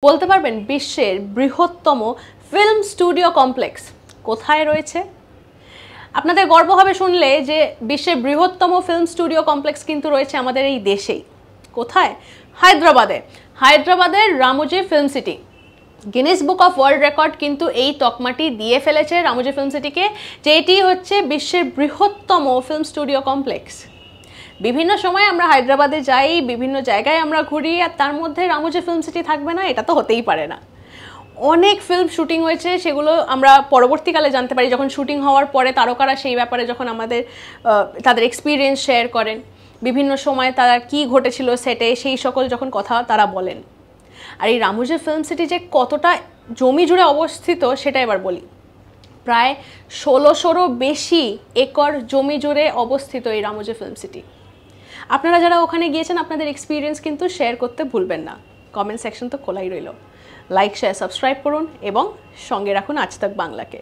বলতে পারবেন বিশ্বের বৃহত্তম ফিল্ম স্টুডিও কমপ্লেক্স কোথায় রয়েছে? আপনাদের গর্ব হবে শুনলে যে বিশ্বের বৃহত্তম ফিল্ম স্টুডিও কমপ্লেক্স কিন্তু রয়েছে আমাদের এই দেশেই। কোথায়? হায়দ্রাবাদে। হায়দ্রাবাদের Ramoji film city. Guinness book of world record কিন্তু এই তকমাটি দিয়ে ফেলেছে রামোজি ফিল্ম সিটিকে যে এটি হচ্ছে বিশ্বের বৃহত্তম ফিল্ম স্টুডিও কমপ্লেক্স। বিভিন্ন সময় আমরা হায়দ্রাবাদে যাই, বিভিন্ন জায়গায় আমরা ঘুরি, আর তার মধ্যে রামোজি ফিল্ম সিটি থাকবে না, এটা তো হতেই পারে না। অনেক ফিল্ম শুটিং হয়েছে, সেগুলো আমরা পরবর্তীকালে জানতে পারি যখন শুটিং হওয়ার পরে তারকারা সেই ব্যাপারে যখন আমাদের তাদের এক্সপিরিয়েন্স শেয়ার করেন, বিভিন্ন সময় তারা কি ঘটেছিল সেটে সেই সকল যখন কথা তারা বলেন। আর এই রামোজি ফিল্ম সিটি যে কতটা জমি জুড়ে অবস্থিত সেটা এবার বলি। প্রায় ১৬০০রও বেশি একর জমি জুড়ে অবস্থিত এই রামোজি ফিল্ম সিটি। আপনারা যারা ওখানে গিয়েছেন আপনাদের এক্সপিরিয়েন্স কিন্তু শেয়ার করতে ভুলবেন না। কমেন্ট সেকশন তো খোলাই রইল। লাইক, শেয়ার, সাবস্ক্রাইব করুন এবং সঙ্গে রাখুন আজ তাক বাংলাকে।